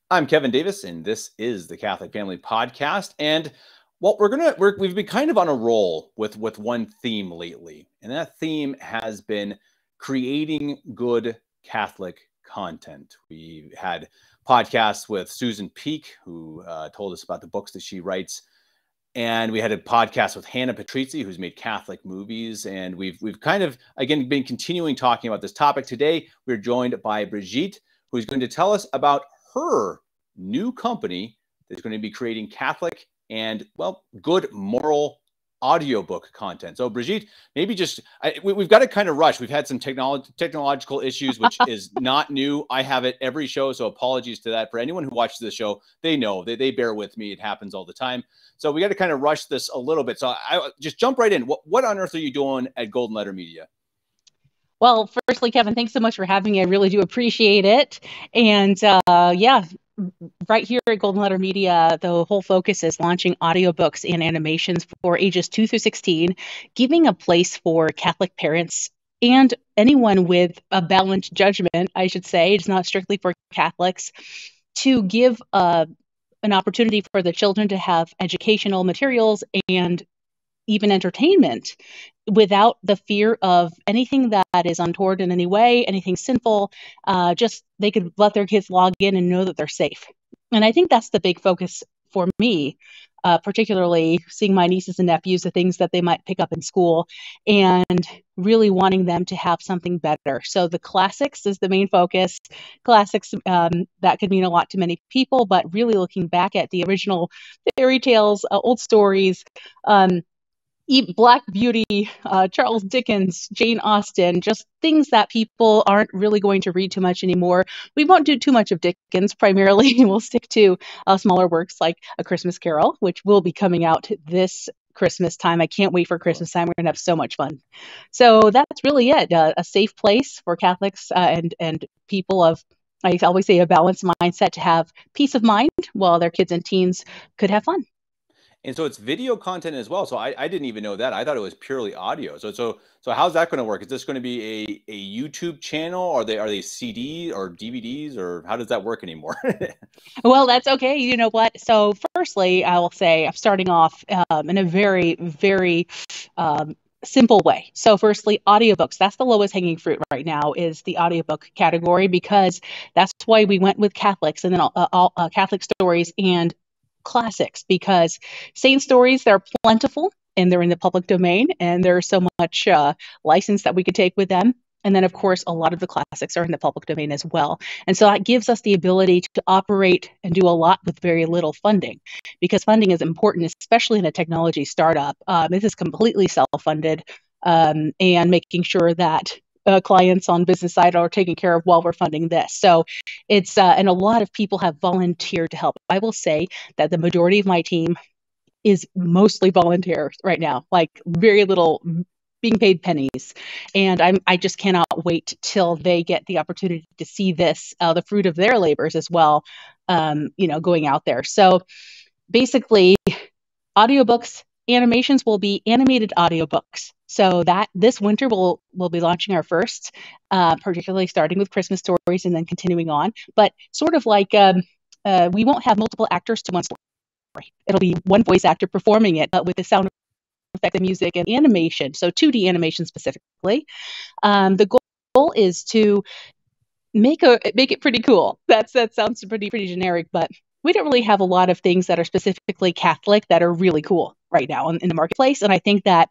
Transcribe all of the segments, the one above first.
I'm Kevin Davis, and this is the Catholic Family Podcast. And well, we've been kind of on a roll with one theme lately, and that theme has been creating good Catholic content. We had podcasts with Susan Peak, who told us about the books that she writes, and we had a podcast with Hannah Patrizzi, who's made Catholic movies, and we've kind of again been continuing talking about this topic. Today, we're joined by Brigitte, who's going to tell us about her new company that's going to be creating Catholic and, well, good moral audiobook content. So Brigitte, maybe just, we've got to kind of rush. We've had some technological issues, which is not new. I have it every show, so apologies to that. For anyone who watches the show, they know, they bear with me. It happens all the time. So we got to kind of rush this a little bit. So I just jump right in. What on earth are you doing at Golden Letter Media? Well, firstly, Kevin, thanks so much for having me. I really do appreciate it. And yeah, right here at Golden Letter Media, the whole focus is launching audiobooks and animations for ages 2 through 16, giving a place for Catholic parents and anyone with a balanced judgment, I should say. It's not strictly for Catholics, to give an opportunity for the children to have educational materials and even entertainment without the fear of anything that is untoward in any way, anything sinful. Just they could let their kids log in and know that they're safe. And I think that's the big focus for me, particularly seeing my nieces and nephews, the things that they might pick up in school, and really wanting them to have something better. So the classics is the main focus. Classics, that could mean a lot to many people, but really looking back at the original fairy tales, old stories, Black Beauty, Charles Dickens, Jane Austen, just things that people aren't really going to read too much anymore. We won't do too much of Dickens. Primarily, we'll stick to smaller works like A Christmas Carol, which will be coming out this Christmas time. I can't wait for Christmas time. We're going to have so much fun. So that's really it. A safe place for Catholics and people of, I always say, a balanced mindset to have peace of mind while their kids and teens could have fun. And so it's video content as well. So I didn't even know that. I thought it was purely audio. So how's that going to work? Is this going to be a YouTube channel? Are they CD or DVDs, or how does that work anymore? Well, that's okay. You know what? So, firstly, I will say I'm starting off in a very, very simple way. So, firstly, audiobooks. That's the lowest hanging fruit right now is the audiobook category, because that's why we went with Catholics and then all Catholic stories and classics, because saint stories, they're plentiful and they're in the public domain, and there's so much license that we could take with them. And then, of course, a lot of the classics are in the public domain as well. And so that gives us the ability to operate and do a lot with very little funding, because funding is important, especially in a technology startup. This is completely self-funded, and making sure that clients on business side are taken care of while we're funding this. So it's, and a lot of people have volunteered to help. I will say that the majority of my team is mostly volunteer right now, like very little being paid pennies. And I just cannot wait till they get the opportunity to see this, the fruit of their labors as well, going out there. So basically, audiobooks, animations will be animated audiobooks. So that this winter we'll be launching our first, particularly starting with Christmas stories and then continuing on. But sort of like we won't have multiple actors to one story. It'll be one voice actor performing it, but with the sound effect, the music, and animation. So 2D animation specifically. The goal is to make it pretty cool. That sounds pretty generic, but we don't really have a lot of things that are specifically Catholic that are really cool right now in the marketplace. And I think that,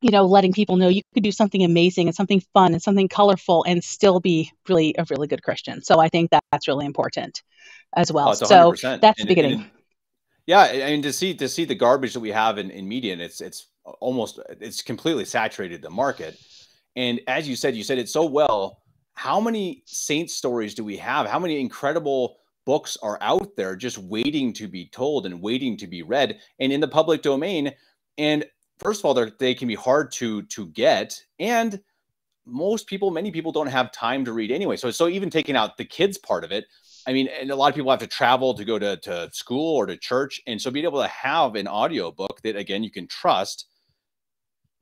letting people know you could do something amazing and something fun and something colorful and still be really a really good Christian. So I think that's really important as well. Oh, it's So 100%. that's the beginning. Yeah, I mean, to see the garbage that we have in media, and it's completely saturated the market. And as you said it so well. How many saint stories do we have? How many incredible books are out there just waiting to be told and waiting to be read and in the public domain? And first of all, they can be hard to get, and many people don't have time to read anyway. So even taking out the kids part of it, I mean, and a lot of people have to travel to go to school or to church, and so being able to have an audiobook that, again, you can trust,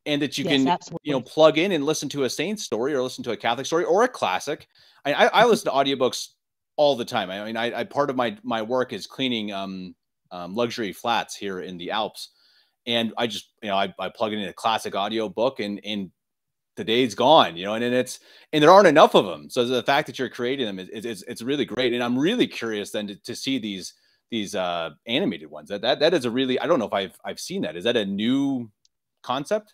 and that you can, absolutely, plug in and listen to a saint story or listen to a Catholic story or a classic. I listen to audiobooks all the time. I mean, I part of my work is cleaning luxury flats here in the Alps, and I just I plug it in a classic audio book, and the day's gone, and and there aren't enough of them. So the fact that you're creating them it's really great, and I'm really curious then to see these animated ones. That is a really, I don't know if I've seen that. Is that a new concept?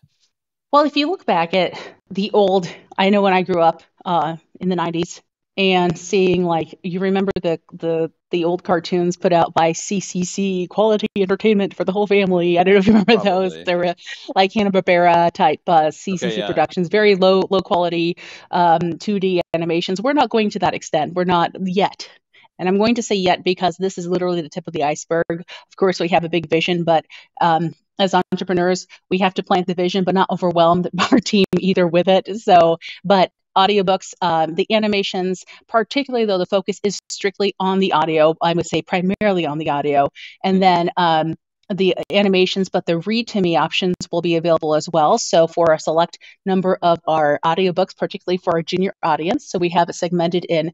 Well, if you look back at the old, I know when I grew up in the 90s and seeing, like, you remember the old cartoons put out by CCC, Quality Entertainment for the Whole Family. I don't know if you remember those. Probably. They were like Hanna-Barbera type CCC Okay, yeah. productions, very low quality 2D animations. We're not going to that extent. We're not yet. And I'm going to say yet because this is literally the tip of the iceberg. Of course, we have a big vision, but as entrepreneurs, we have to plant the vision, but not overwhelm our team either with it. So, but audiobooks, the animations, particularly though the focus is strictly on the audio, I would say primarily on the audio, and then the animations, but the read to me options will be available as well. So for a select number of our audiobooks, particularly for our junior audience, so we have it segmented in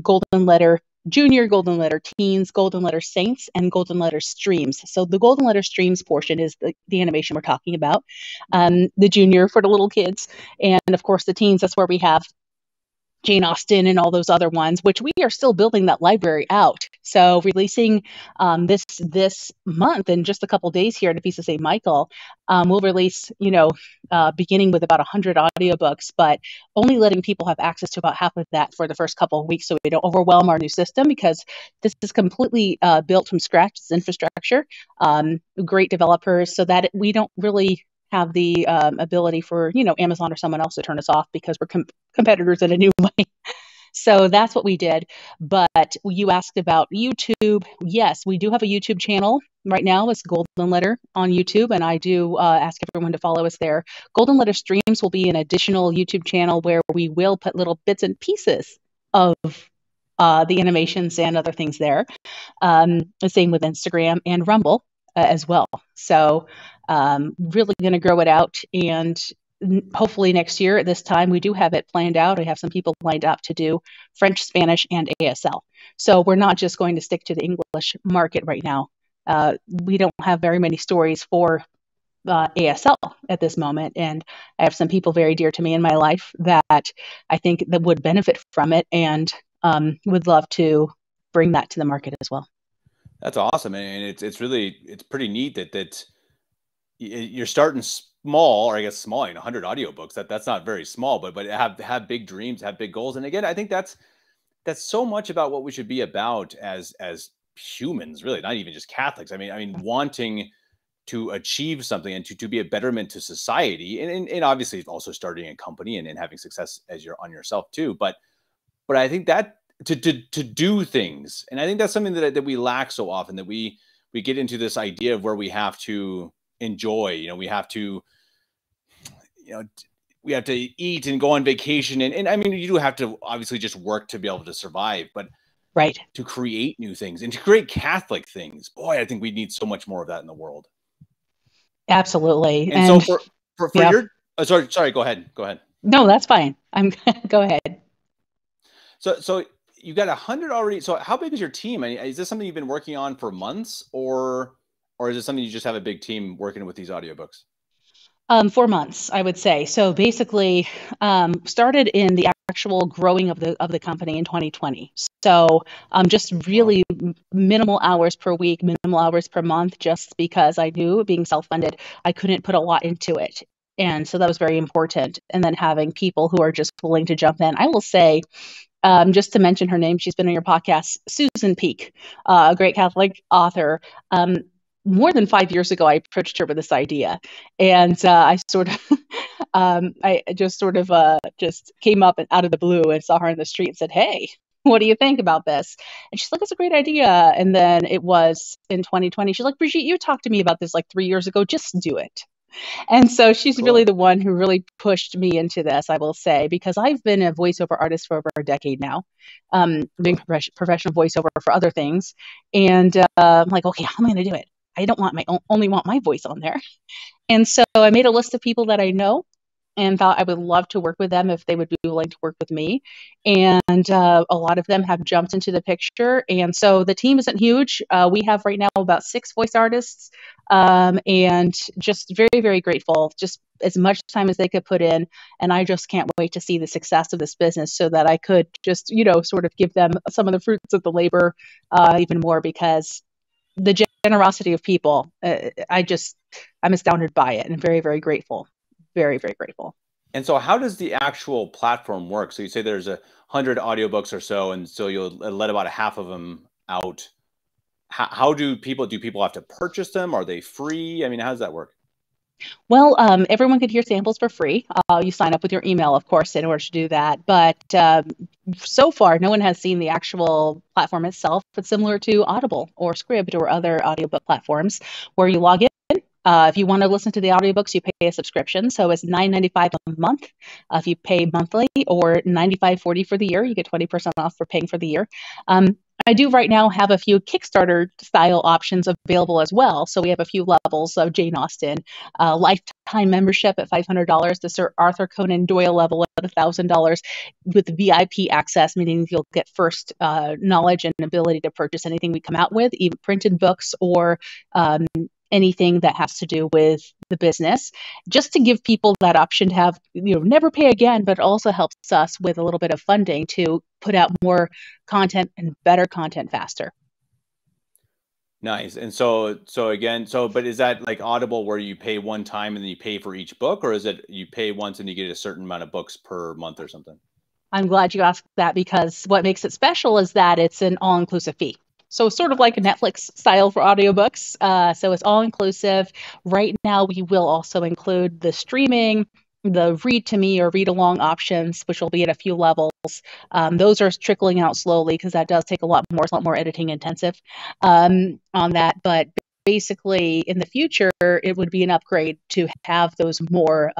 Golden Letter Junior, Golden Letter Teens, Golden Letter Saints, and Golden Letter Streams. So the Golden Letter Streams portion is the animation we're talking about. The Junior for the little kids, and of course the teens, that's where we have Jane Austen and all those other ones, which we are still building that library out. So releasing this month in just a couple days here at Feast of St. Michael, we'll release, beginning with about 100 audiobooks, but only letting people have access to about half of that for the first couple of weeks so we don't overwhelm our new system, because this is completely built from scratch. It's infrastructure, great developers, so that we don't really have the ability for Amazon or someone else to turn us off because we're competitors in a new way. So that's what we did. But you asked about YouTube. Yes, we do have a YouTube channel right now. It's Golden Letter on YouTube, and I do ask everyone to follow us there. Golden Letter Streams will be an additional YouTube channel where we will put little bits and pieces of the animations and other things there. The same with Instagram and Rumble as well. So really going to grow it out, and hopefully next year at this time we do have it planned out. I have some people lined up to do French, Spanish, and ASL. So we're not just going to stick to the English market right now. We don't have very many stories for ASL at this moment, and I have some people very dear to me in my life that I think that would benefit from it, and would love to bring that to the market as well. That's awesome, and it's pretty neat that you're starting small, or I guess small, 100 audiobooks. That's not very small, but have big dreams, have big goals. And again, I think that's so much about what we should be about as humans, really, not even just Catholics. I mean, wanting to achieve something and to be a betterment to society, and obviously also starting a company and having success as you're on yourself too. But I think that to do things, and I think that's something that we lack so often, that we get into this idea of where we have to enjoy, we have to eat and go on vacation, and I mean, you do have to obviously just work to be able to survive, but right, to create new things and to create Catholic things, boy, I think we need so much more of that in the world. Absolutely. And so for your sorry, go ahead. No, that's fine. Go ahead. So you got 100 already. So how big is your team? I mean, is this something you've been working on for months, or is it something you just have a big team working with these audiobooks? 4 months, I would say. So basically, started in the actual growing of the company in 2020. So just really minimal hours per week, minimal hours per month, just because I knew, being self-funded, I couldn't put a lot into it. And so that was very important. And then having people who are just willing to jump in. I will say, just to mention her name, she's been on your podcast, Susan Peak, a great Catholic author. More than 5 years ago, I approached her with this idea, and I just came up and out of the blue and saw her in the street and said, "Hey, what do you think about this?" And she's like, "It's a great idea." And then it was in 2020. She's like, "Brigitte, you talked to me about this like 3 years ago. Just do it." And so she's really the one who really pushed me into this, I will say, because I've been a voiceover artist for over a decade now, doing professional voiceover for other things. And I'm like, okay, how am I going to do it? I don't want only want my voice on there. And so I made a list of people that I know and thought I would love to work with them if they would be willing to work with me. And a lot of them have jumped into the picture. And so the team isn't huge. We have right now about 6 voice artists, and just very, very grateful, just as much time as they could put in. And I just can't wait to see the success of this business so that I could just, sort of give them some of the fruits of the labor even more, because the generosity of people, I'm astounded by it and very, very grateful. Very, very grateful. And so how does the actual platform work? So you say there's 100 audiobooks or so, and so you'll let about a half of them out. How do people have to purchase them? Are they free? I mean, how does that work? Well, everyone could hear samples for free. You sign up with your email, of course, in order to do that. But so far, no one has seen the actual platform itself. It's similar to Audible or Scribd or other audiobook platforms where you log in. If you want to listen to the audiobooks, you pay a subscription. So it's $9.95 a month. If you pay monthly, or $95.40 for the year, you get 20% off for paying for the year. I do right now have a few Kickstarter style options available as well. So we have a few levels of Jane Austen, lifetime membership at $500, the Sir Arthur Conan Doyle level at $1,000 with VIP access, meaning you'll get first knowledge and ability to purchase anything we come out with, even printed books or anything that has to do with the business, just to give people that option to have, never pay again, but also helps us with a little bit of funding to put out more content and better content faster. Nice. And so again, but is that like Audible where you pay one time and then you pay for each book, or is it you pay once and you get a certain amount of books per month or something? I'm glad you asked that, because what makes it special is that it's an all-inclusive fee. So sort of like a Netflix style for audiobooks. So it's all inclusive. Right now, we will also include the streaming, the read to me or read along options, which will be at a few levels. Those are trickling out slowly because that does take a lot more. It's a lot more editing intensive on that. But basically, in the future, it would be an upgrade to have those more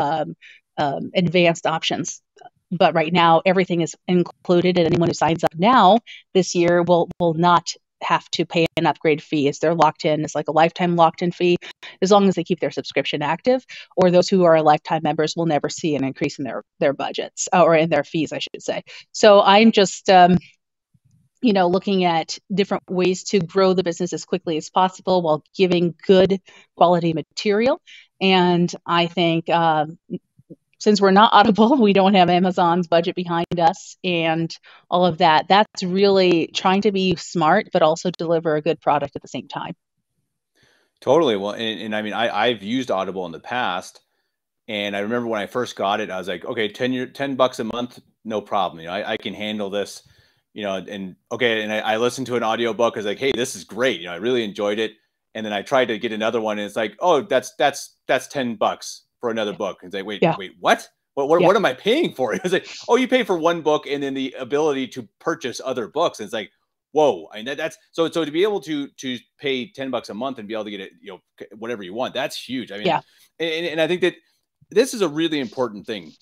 advanced options. But right now, everything is included, and anyone who signs up now this year will not have to pay an upgrade fee. As they're locked in, it's like a lifetime locked in fee, as long as they keep their subscription active. Or those who are lifetime members will never see an increase in their budgets, or in their fees, I should say. So I'm just looking at different ways to grow the business as quickly as possible while giving good quality material. And I think since we're not Audible, we don't have Amazon's budget behind us and all of that. That's really trying to be smart, but also deliver a good product at the same time. Totally. Well, and I mean, I've used Audible in the past, and I remember when I first got it, I was like, okay, $10 a month, no problem. I can handle this, and okay. And I listened to an audiobook. I was like, hey, this is great. I really enjoyed it. And then I tried to get another one, and it's like, oh, that's $10 for another book. And it's like, wait, what? What am I paying for? It's like, oh, you pay for one book and then the ability to purchase other books. And it's like, whoa. I mean, that's so to be able to pay $10 a month and be able to get it, whatever you want, that's huge. I mean, and I think that this is a really important thing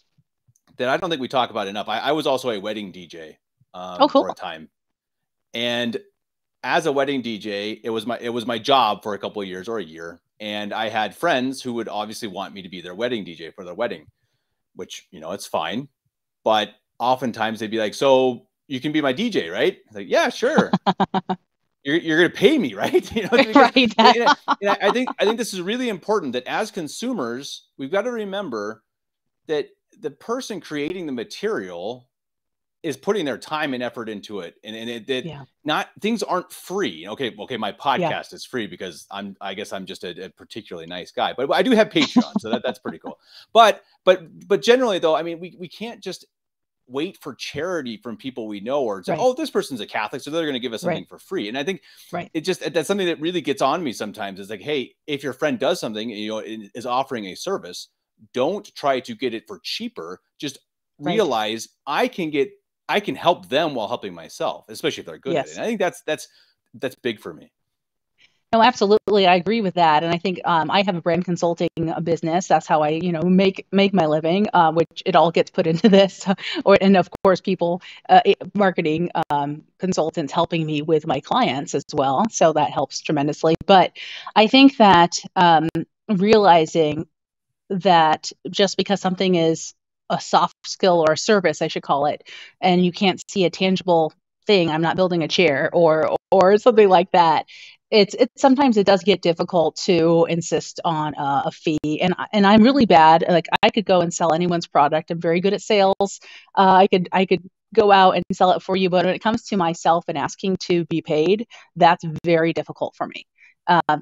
that I don't think we talk about enough. I was also a wedding DJ for a time. And as a wedding DJ, it was my job for a couple of years or a year. And I had friends who would obviously want me to be their wedding DJ for their wedding, which, it's fine. But oftentimes they'd be like, so you can be my DJ, right? Like, yeah, sure. You're going to pay me, right? Right. And I think this is really important that as consumers, we've got to remember that the person creating the material is putting their time and effort into it. And things aren't free. Okay. My podcast is free because I guess I'm just a particularly nice guy, but I do have Patreon. So that's pretty cool. But generally though, I mean, we can't just wait for charity from people we know, or say, oh, this person's a Catholic, so they're going to give us something for free. And I think that's something that really gets on me sometimes. Is like, hey, if your friend does something, is offering a service, don't try to get it for cheaper. Just realize I can help them while helping myself, especially if they're good at it. And I think that's big for me. No, absolutely. I agree with that. And I think I have a brand consulting business. That's how I, make my living, which it all gets put into this. And of course, people, marketing consultants helping me with my clients as well. So that helps tremendously. But I think that realizing that just because something is a soft skill or a service, I should call it, and you can't see a tangible thing, I'm not building a chair or something like that. It's sometimes it does get difficult to insist on a fee, and I'm really bad. Like I could go and sell anyone's product. I'm very good at sales. I could go out and sell it for you, but when it comes to myself and asking to be paid, that's very difficult for me.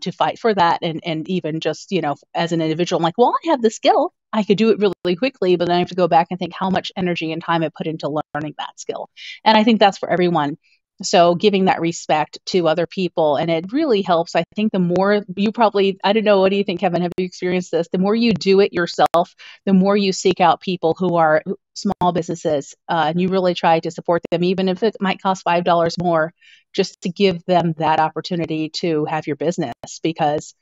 To fight for that, and even just as an individual, I'm like, well, I have the skill, I could do it really quickly, but then I have to go back and think how much energy and time I put into learning that skill. And I think that's for everyone. So giving that respect to other people, and it really helps. I think the more you probably, I don't know, what do you think, Kevin? Have you experienced this? The more you do it yourself, the more you seek out people who are small businesses, and you really try to support them, even if it might cost $5 more, just to give them that opportunity to have your business, because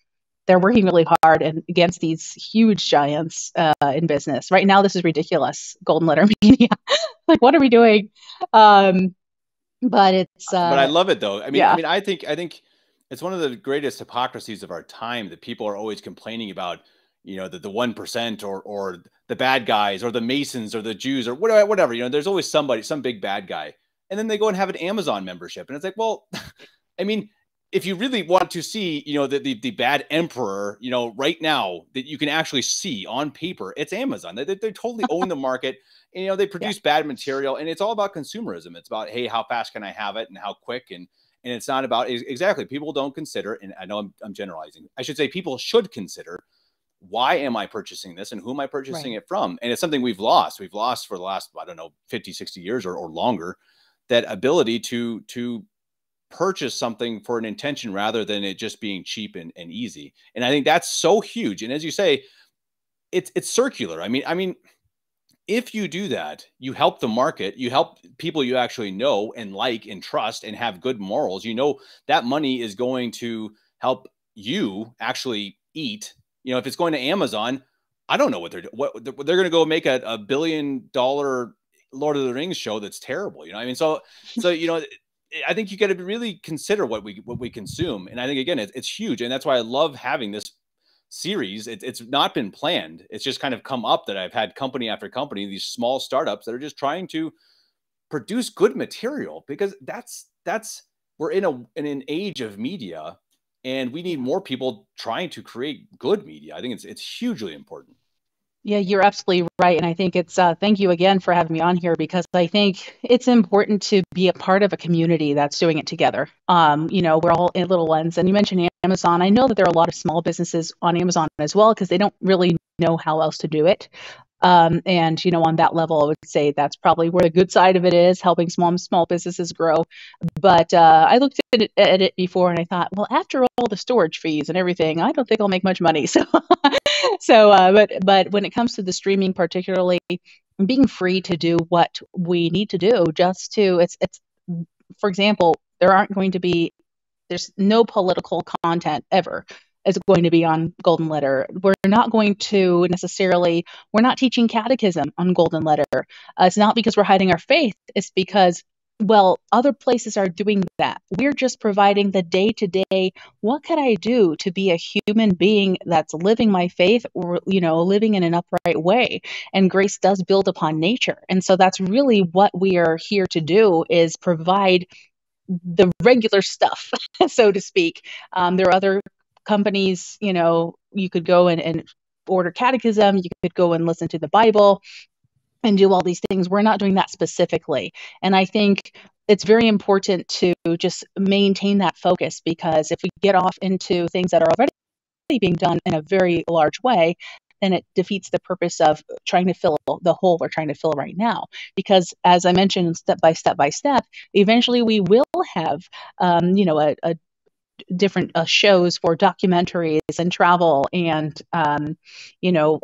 they're working really hard and against these huge giants in business. Right now, this is ridiculous. Golden Letter Media. Like, what are we doing? But it's but I love it though. yeah. I think it's one of the greatest hypocrisies of our time that people are always complaining about, the 1% or the bad guys or the Masons or the Jews or whatever. There's always somebody, some big bad guy, and then they go and have an Amazon membership, and it's like, well, if you really want to see, the bad emperor, right now that you can actually see on paper, it's Amazon. They totally own the market. And, they produce bad material, and it's all about consumerism. It's about, hey, how fast can I have it and how quick? And it's not about exactly. People don't consider, and I know I'm generalizing. I should say people should consider, why am I purchasing this and who am I purchasing it from? And it's something we've lost. We've lost for the last, 50, 60 years or longer, that ability to purchase something for an intention rather than it just being cheap and easy. And I think that's so huge. And as you say, it's circular. If you do that, you help the market, you help people you actually know and like and trust and have good morals. That money is going to help you actually eat. If it's going to Amazon, I don't know what they're going to go make a $1 billion Lord of the Rings show that's terrible. So I think you got to really consider what we consume. And I think, again, it's huge. And that's why I love having this series. It's not been planned. It's just kind of come up that I've had company after company, these small startups that are just trying to produce good material, because we're in an age of media, and we need more people trying to create good media. I think it's hugely important. Yeah, you're absolutely right. And I think it's, thank you again for having me on here, because I think it's important to be a part of a community that's doing it together. We're all in little ones. And you mentioned Amazon. I know that there are a lot of small businesses on Amazon as well, because they don't really know how else to do it. And on that level, I would say that's probably where the good side of it is, helping small businesses grow. But I looked at it before, and I thought, well, after all the storage fees and everything, I don't think I'll make much money. But when it comes to the streaming, particularly, being free to do what we need to do, it's for example, there's no political content ever is going to be on Golden Letter. We're not teaching catechism on Golden Letter. It's not because we're hiding our faith. It's because, well, other places are doing that. We're just providing the day-to-day, what can I do to be a human being that's living my faith, or, living in an upright way? And grace does build upon nature. And so that's really what we are here to do, is provide the regular stuff, so to speak. There are other companies, you could go and order catechism, you could go and listen to the Bible and do all these things. We're not doing that specifically. And I think it's very important to just maintain that focus, because if we get off into things that are already being done in a very large way, then it defeats the purpose of trying to fill the hole we're trying to fill right now. Because as I mentioned, step by step, eventually we will have, a different shows for documentaries and travel and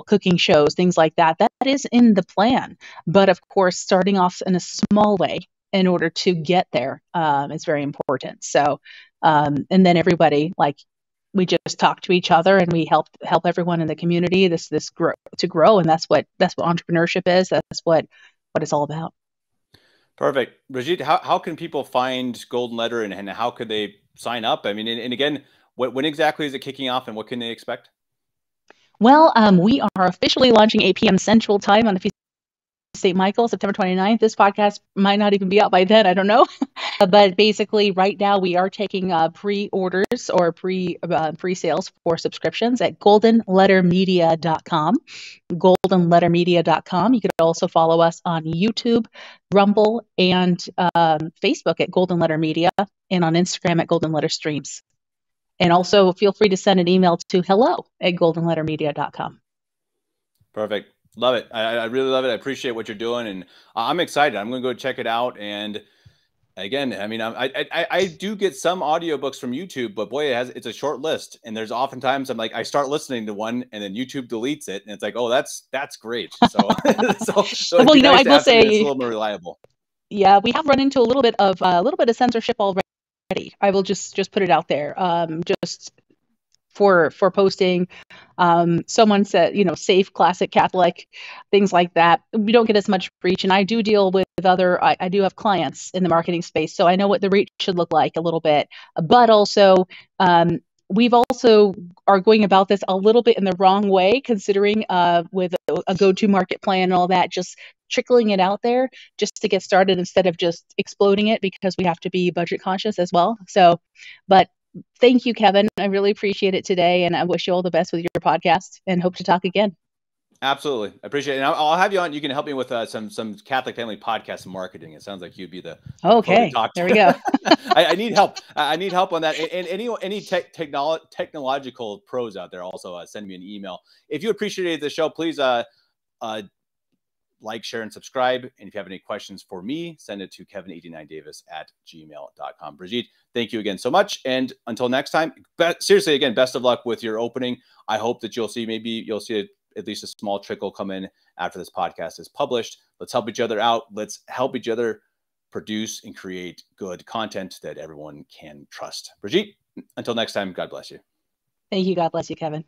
cooking shows, things like that. That is in the plan, but of course, starting off in a small way in order to get there is very important. So, and then everybody, like, we just talk to each other and we help everyone in the community this grow, and that's what entrepreneurship is. That's what it's all about. Perfect. Brigitte, how can people find Golden Letter, and how could they sign up? And again, when exactly is it kicking off, and what can they expect? Well, we are officially launching 8 p.m. Central Time on the Feast of St. Michael, September 29th. This podcast might not even be out by then. I don't know. But basically, right now, we are taking pre-orders or pre-sales for subscriptions at goldenlettermedia.com. goldenlettermedia.com. You could also follow us on YouTube, Rumble, and Facebook at Golden Letter Media, and on Instagram at Golden Letter Streams. And also feel free to send an email to hello@goldenlettermedia.com. Perfect. Love it. I really love it. I appreciate what you're doing, and I'm excited. I'm going to go check it out. And again, I mean, I do get some audiobooks from YouTube, but boy, it's a short list. And there's oftentimes I'm like, I start listening to one and then YouTube deletes it. And it's like, oh, that's great. So, well, nice I will say it's a little more reliable. Yeah, we have run into a little bit of censorship already. I will just put it out there. Just for posting. Someone said, safe, classic Catholic, things like that. We don't get as much reach. And I do deal with I do have clients in the marketing space, so I know what the reach should look like a little bit. But also, we've also are going about this a little bit in the wrong way, considering with a go-to-market plan and all that, just trickling it out there just to get started instead of just exploding it, because we have to be budget conscious as well. So, but thank you, Kevin. I really appreciate it today, and I wish you all the best with your podcast and hope to talk again. Absolutely. I appreciate it. And I'll have you on. You can help me with some Catholic family podcast marketing. It sounds like you'd be the okay. There we go. I need help. I need help on that. And any technological pros out there, also send me an email. If you appreciated the show, please like, share, and subscribe. And if you have any questions for me, send it to kevin89davis@gmail.com. Brigitte, thank you again so much. And until next time, seriously, again, best of luck with your opening. I hope that you'll see at least a small trickle come in after this podcast is published. Let's help each other out. Let's help each other produce and create good content that everyone can trust. Brigitte, until next time, God bless you. Thank you. God bless you, Kevin.